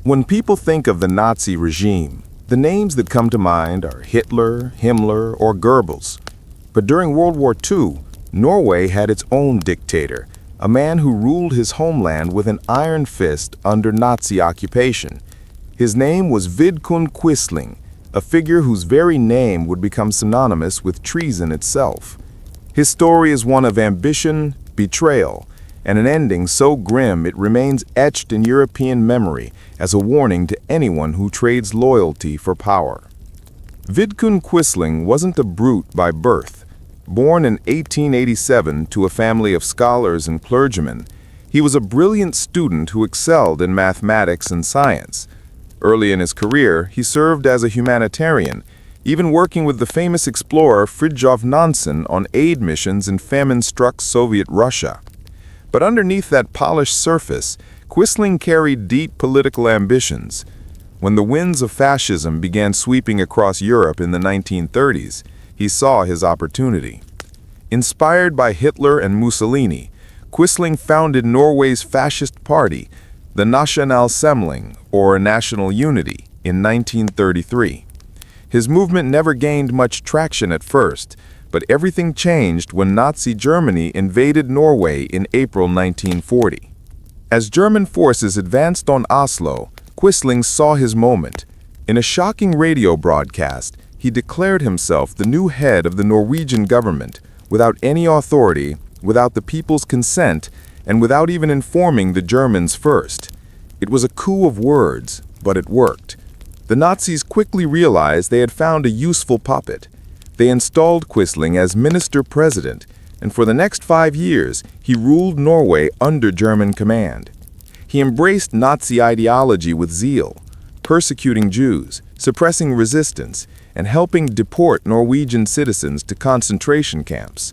When people think of the Nazi regime, the names that come to mind are Hitler, Himmler, or Goebbels. But during World War II, Norway had its own dictator, a man who ruled his homeland with an iron fist under Nazi occupation. His name was Vidkun Quisling, a figure whose very name would become synonymous with treason itself. His story is one of ambition, betrayal, and an ending so grim it remains etched in European memory as a warning to anyone who trades loyalty for power. Vidkun Quisling wasn't a brute by birth. Born in 1887 to a family of scholars and clergymen, he was a brilliant student who excelled in mathematics and science. Early in his career, he served as a humanitarian, even working with the famous explorer Fridtjof Nansen on aid missions in famine-struck Soviet Russia. But underneath that polished surface, Quisling carried deep political ambitions. When the winds of fascism began sweeping across Europe in the 1930s, he saw his opportunity. Inspired by Hitler and Mussolini, Quisling founded Norway's fascist party, the Nasjonalsamling, or National Unity, in 1933. His movement never gained much traction at first, but everything changed when Nazi Germany invaded Norway in April 1940. As German forces advanced on Oslo, Quisling saw his moment. In a shocking radio broadcast, he declared himself the new head of the Norwegian government, without any authority, without the people's consent, and without even informing the Germans first. It was a coup of words, but it worked. The Nazis quickly realized they had found a useful puppet. They installed Quisling as minister-president, and for the next 5 years, he ruled Norway under German command. He embraced Nazi ideology with zeal, persecuting Jews, suppressing resistance, and helping deport Norwegian citizens to concentration camps.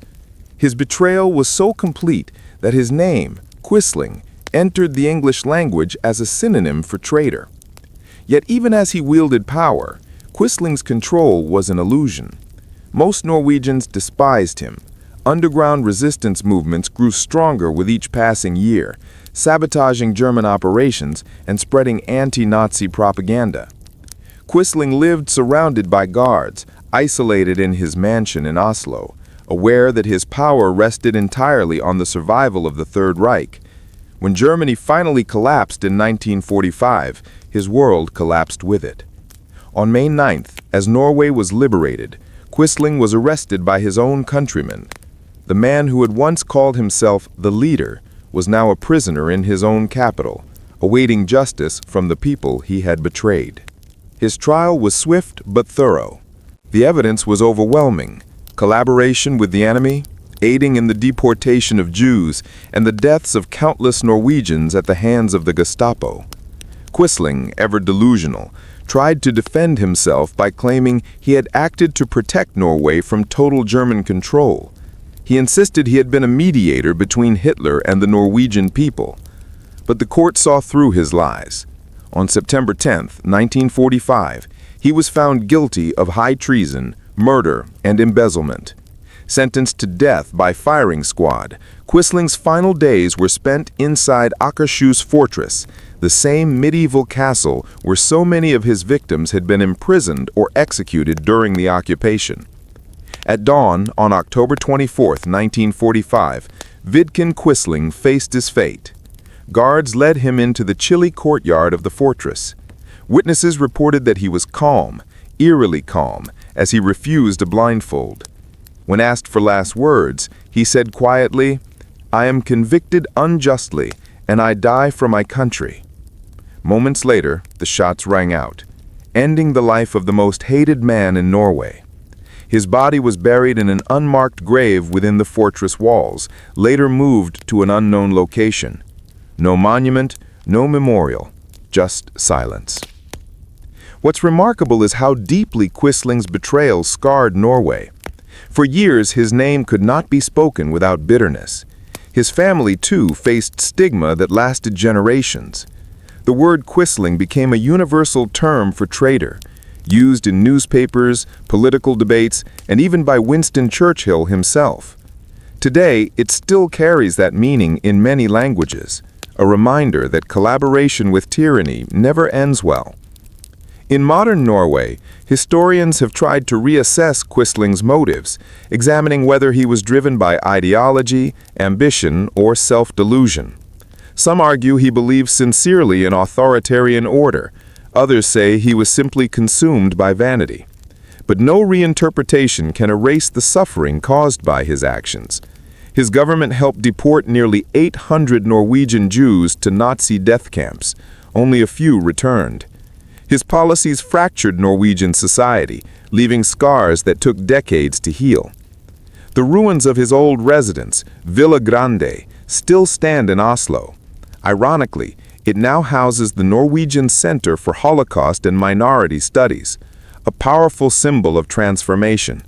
His betrayal was so complete that his name, Quisling, entered the English language as a synonym for traitor. Yet even as he wielded power, Quisling's control was an illusion. Most Norwegians despised him. Underground resistance movements grew stronger with each passing year, sabotaging German operations and spreading anti-Nazi propaganda. Quisling lived surrounded by guards, isolated in his mansion in Oslo, aware that his power rested entirely on the survival of the Third Reich. When Germany finally collapsed in 1945, his world collapsed with it. On May 9th, as Norway was liberated, Quisling was arrested by his own countrymen. The man who had once called himself the leader was now a prisoner in his own capital, awaiting justice from the people he had betrayed. His trial was swift but thorough. The evidence was overwhelming: collaboration with the enemy, aiding in the deportation of Jews, and the deaths of countless Norwegians at the hands of the Gestapo. Quisling, ever delusional, tried to defend himself by claiming he had acted to protect Norway from total German control. He insisted he had been a mediator between Hitler and the Norwegian people. But the court saw through his lies. On September 10, 1945, he was found guilty of high treason, murder, and embezzlement. Sentenced to death by firing squad, Quisling's final days were spent inside Akershus fortress, the same medieval castle where so many of his victims had been imprisoned or executed during the occupation. At dawn on October 24, 1945, Vidkun Quisling faced his fate. Guards led him into the chilly courtyard of the fortress. Witnesses reported that he was calm, eerily calm, as he refused a blindfold. When asked for last words, he said quietly, "I am convicted unjustly, and I die for my country." Moments later, the shots rang out, ending the life of the most hated man in Norway. His body was buried in an unmarked grave within the fortress walls, later moved to an unknown location. No monument, no memorial, just silence. What's remarkable is how deeply Quisling's betrayal scarred Norway. For years, his name could not be spoken without bitterness. His family, too, faced stigma that lasted generations. The word Quisling became a universal term for traitor, used in newspapers, political debates, and even by Winston Churchill himself. Today, it still carries that meaning in many languages. a reminder that collaboration with tyranny never ends well. In modern Norway, historians have tried to reassess Quisling's motives, examining whether he was driven by ideology, ambition, or self-delusion. Some argue he believed sincerely in authoritarian order. Others say he was simply consumed by vanity. But no reinterpretation can erase the suffering caused by his actions. His government helped deport nearly 800 Norwegian Jews to Nazi death camps. Only a few returned. His policies fractured Norwegian society, leaving scars that took decades to heal. The ruins of his old residence, Villa Grande, still stand in Oslo. Ironically, it now houses the Norwegian Center for Holocaust and Minority Studies, a powerful symbol of transformation.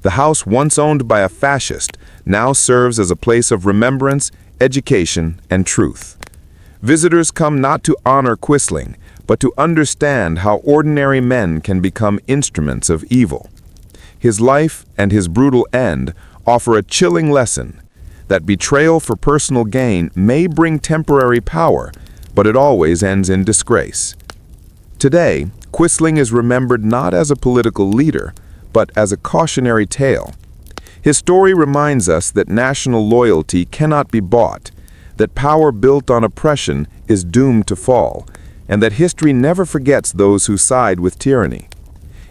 The house once owned by a fascist now serves as a place of remembrance, education, and truth. Visitors come not to honor Quisling, but to understand how ordinary men can become instruments of evil. His life and his brutal end offer a chilling lesson that betrayal for personal gain may bring temporary power, but it always ends in disgrace. Today, Quisling is remembered not as a political leader, but as a cautionary tale. His story reminds us that national loyalty cannot be bought, that power built on oppression is doomed to fall, and that history never forgets those who side with tyranny.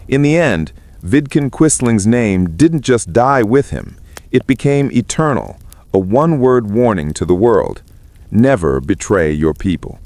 In the end, Vidkun Quisling's name didn't just die with him, it became eternal, a one-word warning to the world: never betray your people.